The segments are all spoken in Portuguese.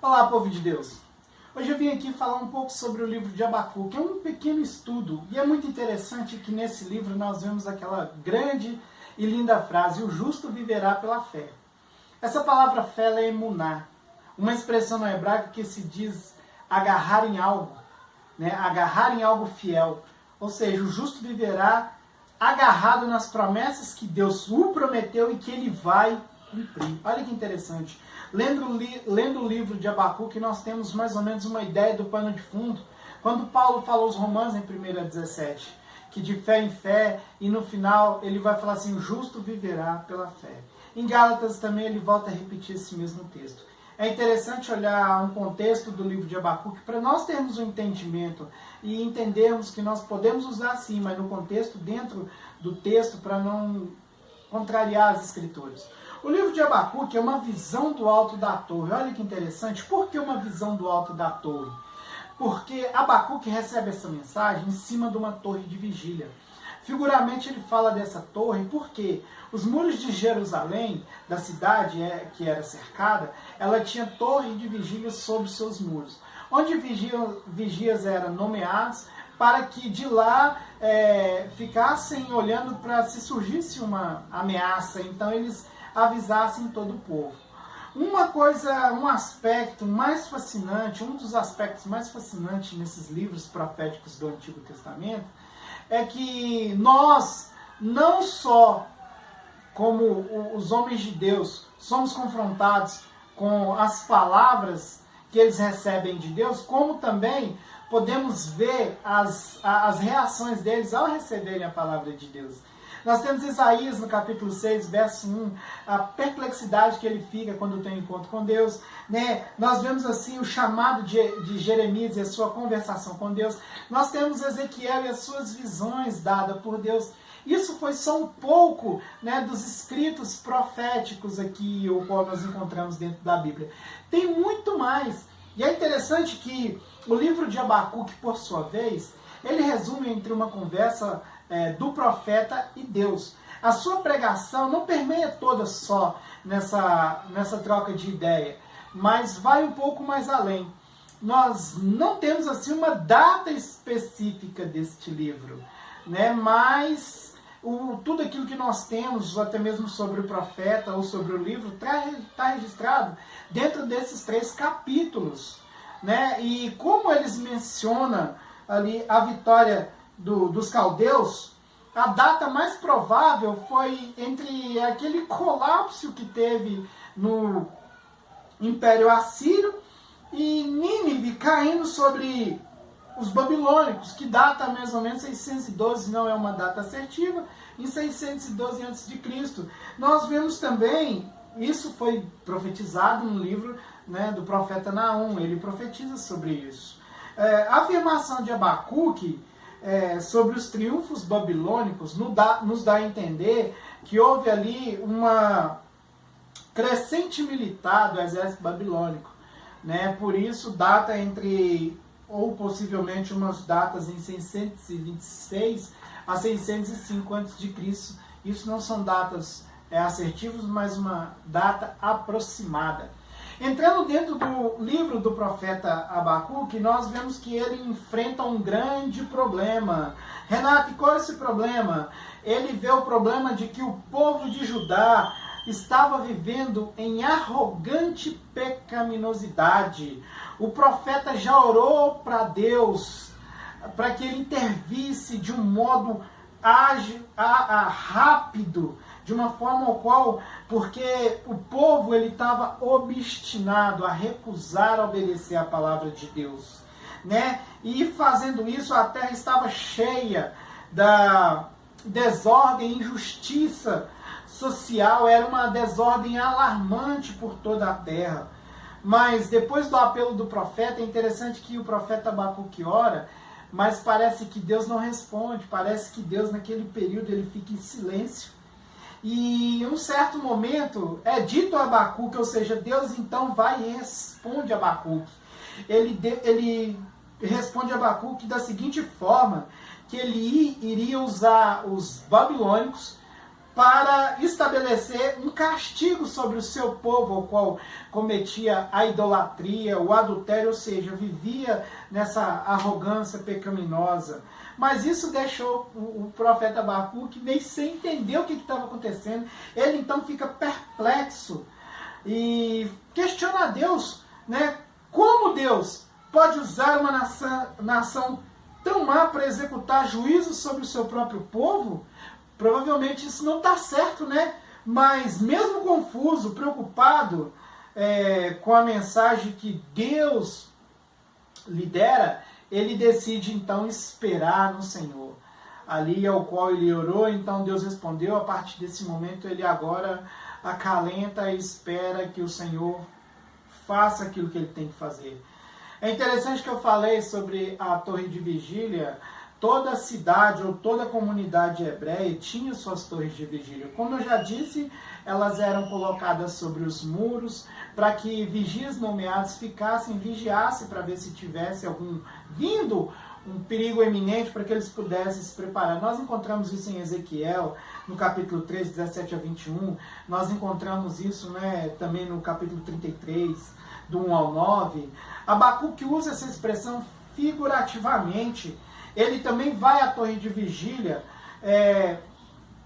Olá, povo de Deus! Hoje eu vim aqui falar um pouco sobre o livro de Abacuque, é um pequeno estudo, e é muito interessante que nesse livro nós vemos aquela grande e linda frase, o justo viverá pela fé. Essa palavra fé ela é emuná, uma expressão no hebraico que se diz agarrar em algo, agarrar em algo fiel, ou seja, o justo viverá agarrado nas promessas que Deus o prometeu e que ele vai cumprir. Olha que interessante. Lendo o livro de Abacuque, nós temos mais ou menos uma ideia do pano de fundo. Quando Paulo falou aos Romanos em 1:17, que de fé em fé, e no final ele vai falar assim, o justo viverá pela fé. Em Gálatas também ele volta a repetir esse mesmo texto. É interessante olhar um contexto do livro de Abacuque para nós termos um entendimento e entendermos que nós podemos usar sim, mas no contexto dentro do texto para não contrariar as escrituras. O livro de Abacuque é uma visão do alto da torre. Olha que interessante. Por que uma visão do alto da torre? Porque Abacuque recebe essa mensagem em cima de uma torre de vigília. Figuramente ele fala dessa torre porque os muros de Jerusalém, da cidade que era cercada, ela tinha torre de vigília sobre seus muros, onde vigias eram nomeados para que de lá ficassem olhando para se surgisse uma ameaça, então eles avisassem todo o povo. Um aspecto mais fascinante, um dos aspectos mais fascinantes nesses livros proféticos do Antigo Testamento, é que nós, não só como os homens de Deus, somos confrontados com as palavras que eles recebem de Deus, como também podemos ver as reações deles ao receberem a palavra de Deus. Nós temos Isaías no capítulo 6, verso 1, a perplexidade que ele fica quando tem um encontro com Deus. Nós vemos assim o chamado de Jeremias e a sua conversação com Deus. Nós temos Ezequiel e as suas visões dadas por Deus. Isso foi só um pouco dos escritos proféticos aqui, o qual nós encontramos dentro da Bíblia. Tem muito mais. E é interessante que o livro de Abacuque, por sua vez, ele resume entre uma conversa do profeta e Deus. A sua pregação não permeia toda só nessa troca de ideia, mas vai um pouco mais além. Nós não temos assim uma data específica deste livro, mas tudo aquilo que nós temos, até mesmo sobre o profeta ou sobre o livro, está registrado dentro desses 3 capítulos. E como eles mencionam ali a vitória dos caldeus, a data mais provável foi entre aquele colapso que teve no Império Assírio e Nínive caindo sobre os babilônicos, que data mais ou menos 612, não é uma data assertiva, em 612 a.C. Nós vemos também, isso foi profetizado no livro do profeta Naum, ele profetiza sobre isso. A afirmação de Abacuque sobre os triunfos babilônicos nos dá a entender que houve ali uma crescente militar do exército babilônico. Por isso data entre, ou possivelmente umas datas em 626 a 605 a.C. Isso não são datas assertivas, mas uma data aproximada. Entrando dentro do livro do profeta Abacuque, nós vemos que ele enfrenta um grande problema. Renato, qual é esse problema? Ele vê o problema de que o povo de Judá estava vivendo em arrogante pecaminosidade. O profeta já orou para Deus, para que ele intervisse de um modo ágil, rápido, de uma forma ao qual, porque o povo ele estava obstinado a recusar obedecer a palavra de Deus, E fazendo isso, a terra estava cheia da desordem e injustiça social, era uma desordem alarmante por toda a terra. Mas depois do apelo do profeta, é interessante que o profeta Abacuque ora, mas parece que Deus não responde, parece que Deus naquele período ele fica em silêncio. E em um certo momento é dito a Abacuque, ou seja, Deus então vai e responde a Abacuque. Ele responde a Abacuque da seguinte forma, que ele iria usar os babilônicos para estabelecer um castigo sobre o seu povo, o qual cometia a idolatria, o adultério, ou seja, vivia nessa arrogância pecaminosa. Mas isso deixou o profeta Abacuque meio sem entender o que estava acontecendo. Ele então fica perplexo e questiona a Deus, né? Como Deus pode usar uma nação tão má para executar juízo sobre o seu próprio povo? Provavelmente isso não está certo, né? Mas mesmo confuso, preocupado com a mensagem que Deus lhe dera, ele decide então esperar no Senhor. Ali ao qual ele orou, então Deus respondeu. A partir desse momento ele agora acalenta e espera que o Senhor faça aquilo que ele tem que fazer. É interessante que eu falei sobre a torre de vigília. Toda cidade ou toda comunidade hebreia tinha suas torres de vigília. Como eu já disse, elas eram colocadas sobre os muros para que vigias nomeados ficassem, vigiassem para ver se tivesse algum vindo um perigo eminente para que eles pudessem se preparar. Nós encontramos isso em Ezequiel, no capítulo 3, 17 a 21. Nós encontramos isso, né, também no capítulo 33, do 1 ao 9. Abacuque usa essa expressão figurativamente. Ele também vai à torre de vigília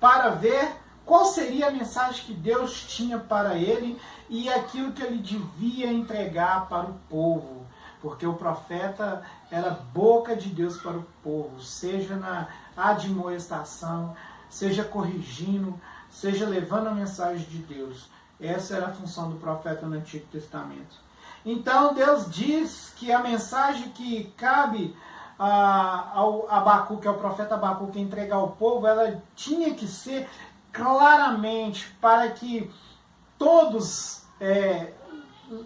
para ver qual seria a mensagem que Deus tinha para ele e aquilo que ele devia entregar para o povo. Porque o profeta era boca de Deus para o povo, seja na admoestação, seja corrigindo, seja levando a mensagem de Deus. Essa era a função do profeta no Antigo Testamento. Então Deus diz que a mensagem que cabe ao Abacuque, ao profeta Abacuque, entregar ao povo, ela tinha que ser claramente para que todos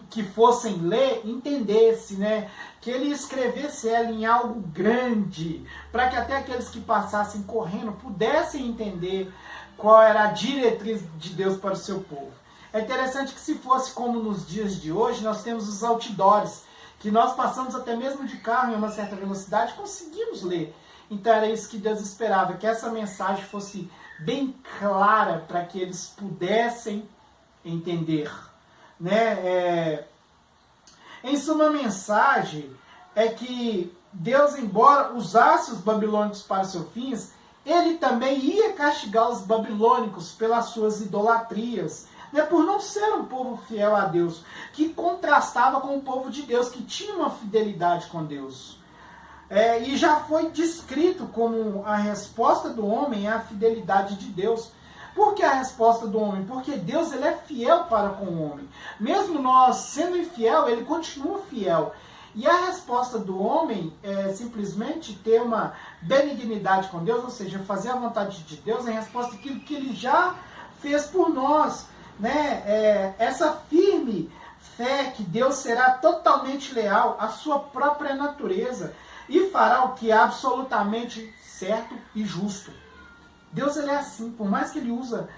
que fossem ler entendessem, né? Que ele escrevesse ela em algo grande, para que até aqueles que passassem correndo pudessem entender qual era a diretriz de Deus para o seu povo. É interessante que se fosse como nos dias de hoje, nós temos os outdoors, que nós passamos até mesmo de carro em uma certa velocidade, conseguimos ler. Então era isso que Deus esperava, que essa mensagem fosse bem clara para que eles pudessem entender. Né? Em suma, a mensagem é que Deus, embora usasse os babilônicos para seus fins, ele também ia castigar os babilônicos pelas suas idolatrias, né, por não ser um povo fiel a Deus, que contrastava com o povo de Deus, que tinha uma fidelidade com Deus. E já foi descrito como a resposta do homem é a fidelidade de Deus. Por que a resposta do homem? Porque Deus, ele é fiel para com o homem. Mesmo nós sendo infiel, ele continua fiel. E a resposta do homem é simplesmente ter uma benignidade com Deus, ou seja, fazer a vontade de Deus em resposta àquilo que ele já fez por nós. Né? Essa firme fé que Deus será totalmente leal à sua própria natureza e fará o que é absolutamente certo e justo. Deus, ele é assim, por mais que ele usa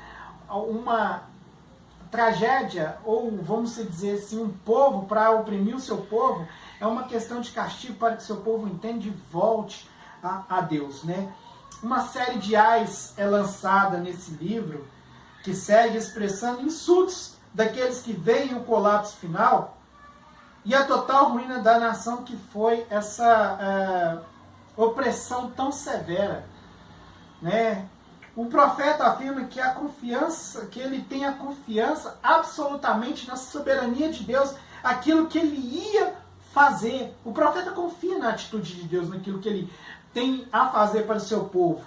uma tragédia, ou vamos dizer assim, um povo para oprimir o seu povo, é uma questão de castigo para que o seu povo entenda e volte a Deus. Né? Uma série de ais é lançada nesse livro, que segue expressando insultos daqueles que veem o colapso final e a total ruína da nação que foi essa opressão tão severa. Né? O profeta afirma que que ele tem a confiança absolutamente na soberania de Deus, aquilo que ele ia fazer. O profeta confia na atitude de Deus, naquilo que ele tem a fazer para o seu povo.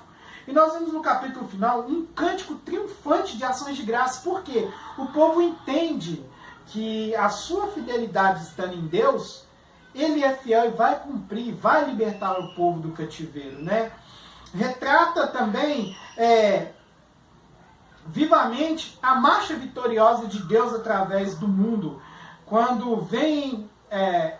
E nós vemos no capítulo final um cântico triunfante de ações de graça. Por quê? O povo entende que a sua fidelidade estando em Deus, ele é fiel e vai cumprir, vai libertar o povo do cativeiro. Né? Retrata também vivamente a marcha vitoriosa de Deus através do mundo, quando vem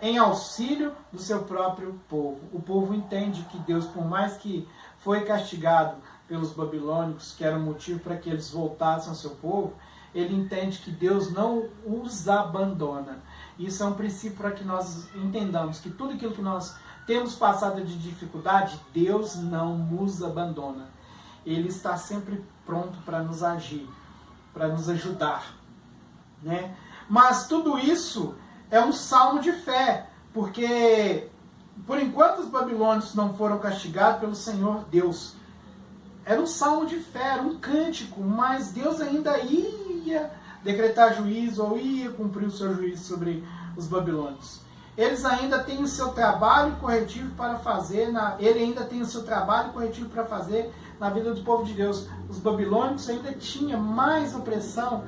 em auxílio do seu próprio povo. O povo entende que Deus, por mais que foi castigado pelos babilônicos, que era um motivo para que eles voltassem ao seu povo, ele entende que Deus não os abandona. Isso é um princípio para que nós entendamos que tudo aquilo que nós temos passado de dificuldade, Deus não nos abandona. Ele está sempre pronto para nos agir, para nos ajudar, né? Mas tudo isso é um salmo de fé, porque por enquanto os babilônios não foram castigados pelo Senhor Deus, era um salmo de fé, era um cântico, mas Deus ainda ia decretar juízo ou ia cumprir o seu juízo sobre os babilônios. Eles ainda têm o seu trabalho corretivo para fazer, ele ainda tem o seu trabalho corretivo para fazer na vida do povo de Deus. Os babilônios ainda tinham mais opressão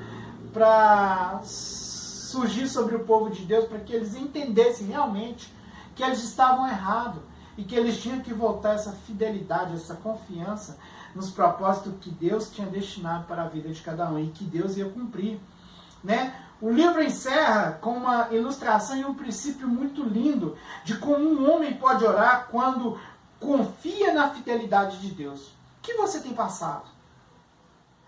para surgir sobre o povo de Deus, para que eles entendessem realmente que eles estavam errados e que eles tinham que voltar essa fidelidade, essa confiança nos propósitos que Deus tinha destinado para a vida de cada um e que Deus ia cumprir, né? O livro encerra com uma ilustração e um princípio muito lindo de como um homem pode orar quando confia na fidelidade de Deus. O que você tem passado?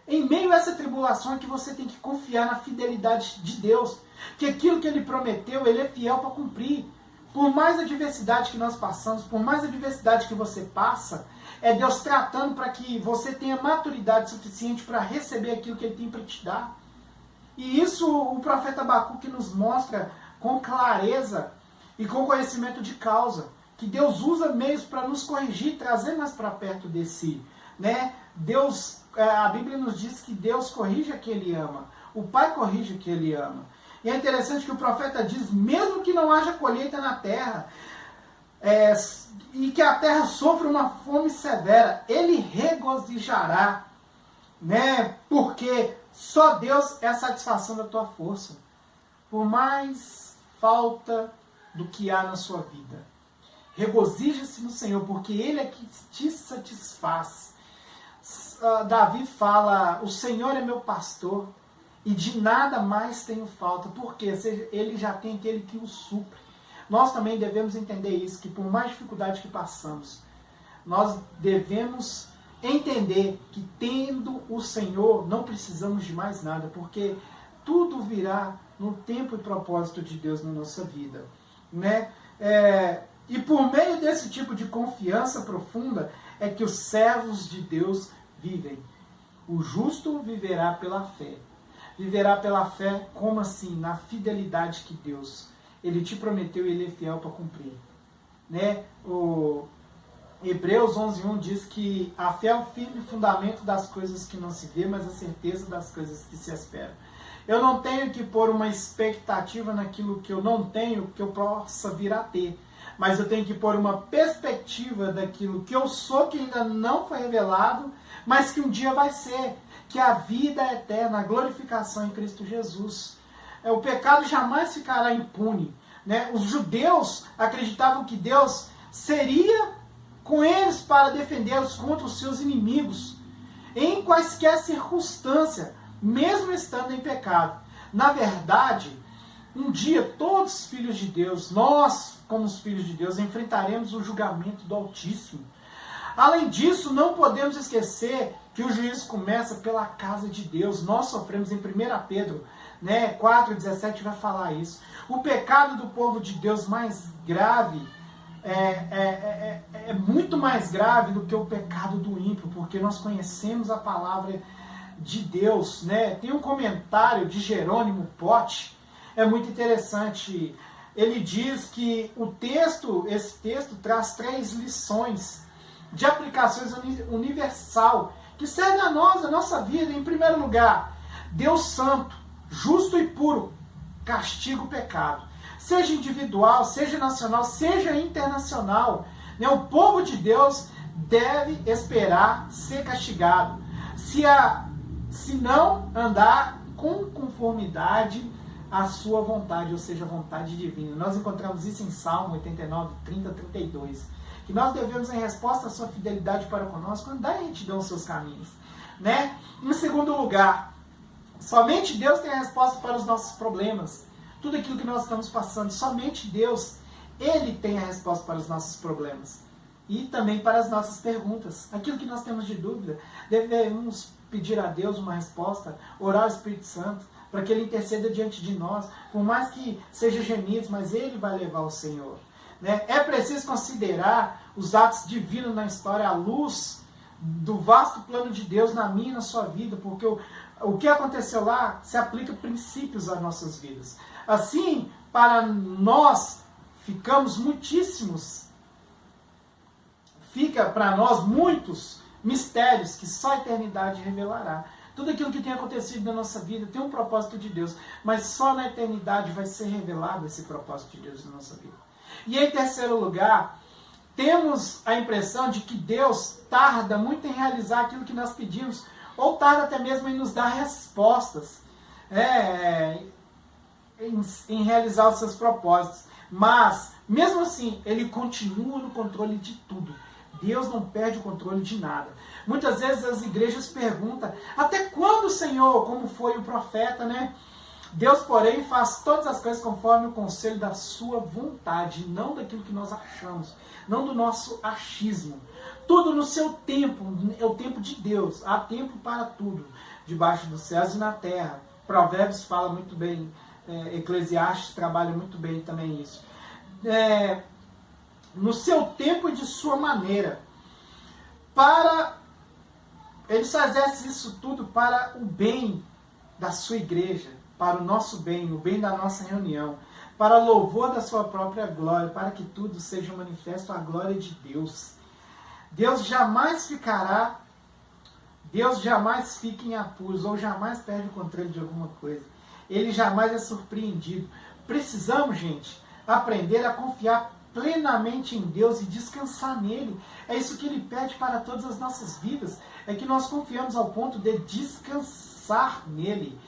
Em meio a essa tribulação é que você tem que confiar na fidelidade de Deus, que aquilo que Ele prometeu, Ele é fiel para cumprir. Por mais adversidade que nós passamos, por mais adversidade que você passa, é Deus tratando para que você tenha maturidade suficiente para receber aquilo que Ele tem para te dar. E isso o profeta Abacuque nos mostra com clareza e com conhecimento de causa, que Deus usa meios para nos corrigir, trazer mais para perto de si, né? Deus, a Bíblia nos diz que Deus corrige a quem Ele ama, o Pai corrige a quem Ele ama. E é interessante que o profeta diz, mesmo que não haja colheita na terra, e que a terra sofra uma fome severa, Ele regozijará, né? Porque só Deus é a satisfação da tua força. Por mais falta do que há na sua vida, regozija-se no Senhor, porque Ele é que te satisfaz. Davi fala, o Senhor é meu pastor, e de nada mais tenho falta, porque Ele já tem aquele que o supre. Nós também devemos entender isso, que por mais dificuldade que passamos, nós devemos entender que tendo o Senhor, não precisamos de mais nada, porque tudo virá no tempo e propósito de Deus na nossa vida, né? E por meio desse tipo de confiança profunda, é que os servos de Deus vivem. O justo viverá pela fé. Viverá pela fé, como assim? Na fidelidade que Deus, Ele te prometeu e Ele é fiel para cumprir, né? O Hebreus 11:1 diz que a fé é o firme fundamento das coisas que não se vê, mas a certeza das coisas que se esperam. Eu não tenho que pôr uma expectativa naquilo que eu não tenho, que eu possa vir a ter. Mas eu tenho que pôr uma perspectiva daquilo que eu sou, que ainda não foi revelado, mas que um dia vai ser. Que a vida é eterna, a glorificação em Cristo Jesus. O pecado jamais ficará impune, né? Os judeus acreditavam que Deus seria com eles para defendê-los contra os seus inimigos, em quaisquer circunstância, mesmo estando em pecado. Na verdade, um dia todos os filhos de Deus, nós como os filhos de Deus, enfrentaremos o julgamento do Altíssimo. Além disso, não podemos esquecer que o juízo começa pela casa de Deus. Nós sofremos em 1 Pedro, né, 4,17 vai falar isso. O pecado do povo de Deus mais grave é muito mais grave do que o pecado do ímpio, porque nós conhecemos a palavra de Deus, né? Tem um comentário de Jerônimo Pote, é muito interessante. Ele diz que esse texto traz 3 lições de aplicações universal, que servem a nós, a nossa vida. Em primeiro lugar, Deus santo, justo e puro, castiga o pecado. Seja individual, seja nacional, seja internacional. Né? O povo de Deus deve esperar ser castigado. Se não andar com conformidade à sua vontade, ou seja, a vontade divina. Nós encontramos isso em Salmo 89, 30, 32. Que nós devemos, em resposta à sua fidelidade para conosco, andar em retidão os seus caminhos. Né? Em segundo lugar, somente Deus tem a resposta para os nossos problemas. Tudo aquilo que nós estamos passando, somente Deus, Ele tem a resposta para os nossos problemas. E também para as nossas perguntas. Aquilo que nós temos de dúvida, devemos pedir a Deus uma resposta, orar ao Espírito Santo, para que Ele interceda diante de nós, por mais que seja gemidos, mas Ele vai levar o Senhor. Né? É preciso considerar os atos divinos na história à luz do vasto plano de Deus na minha e na sua vida, porque o que aconteceu lá se aplica princípios às nossas vidas. Assim, para nós, ficamos muitíssimos, fica para nós muitos mistérios que só a eternidade revelará. Tudo aquilo que tem acontecido na nossa vida tem um propósito de Deus, mas só na eternidade vai ser revelado esse propósito de Deus na nossa vida. E em terceiro lugar, temos a impressão de que Deus tarda muito em realizar aquilo que nós pedimos, ou tarda até mesmo em nos dar respostas, em realizar os seus propósitos. Mas, mesmo assim, Ele continua no controle de tudo. Deus não perde o controle de nada. Muitas vezes as igrejas perguntam, até quando, Senhor? Como foi o profeta, né? Deus, porém, faz todas as coisas conforme o conselho da sua vontade, não daquilo que nós achamos, não do nosso achismo. Tudo no seu tempo, é o tempo de Deus. Há tempo para tudo, debaixo dos céus e na terra. Provérbios fala muito bem, Eclesiastes trabalha muito bem também isso. No seu tempo e de sua maneira. Ele exerce isso tudo para o bem da sua igreja, para o nosso bem, o bem da nossa reunião, para louvor da sua própria glória, para que tudo seja manifesto à glória de Deus. Deus jamais fica em apuros, ou jamais perde o controle de alguma coisa. Ele jamais é surpreendido. Precisamos, gente, aprender a confiar plenamente em Deus e descansar nele. É isso que Ele pede para todas as nossas vidas, é que nós confiamos ao ponto de descansar nele.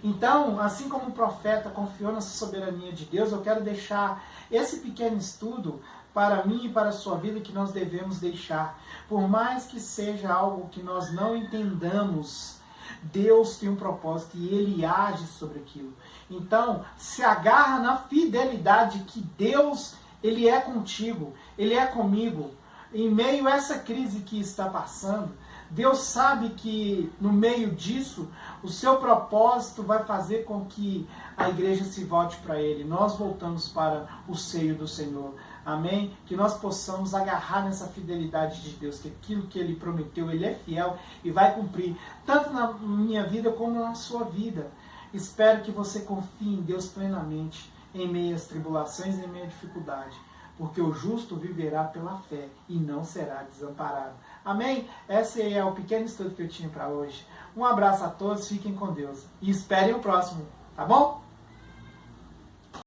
Então, assim como o profeta confiou na soberania de Deus, eu quero deixar esse pequeno estudo para mim e para a sua vida que nós devemos deixar. Por mais que seja algo que nós não entendamos, Deus tem um propósito e Ele age sobre aquilo. Então, se agarra na fidelidade que Deus, Ele é contigo, Ele é comigo. Em meio a essa crise que está passando, Deus sabe que no meio disso, o seu propósito vai fazer com que a igreja se volte para Ele. Nós voltamos para o seio do Senhor. Amém? Que nós possamos agarrar nessa fidelidade de Deus, que aquilo que Ele prometeu, Ele é fiel e vai cumprir, tanto na minha vida como na sua vida. Espero que você confie em Deus plenamente, em meio às tribulações e em meio à dificuldade, porque o justo viverá pela fé e não será desamparado. Amém? Esse é o pequeno estudo que eu tinha para hoje. Um abraço a todos, fiquem com Deus e esperem o próximo, tá bom?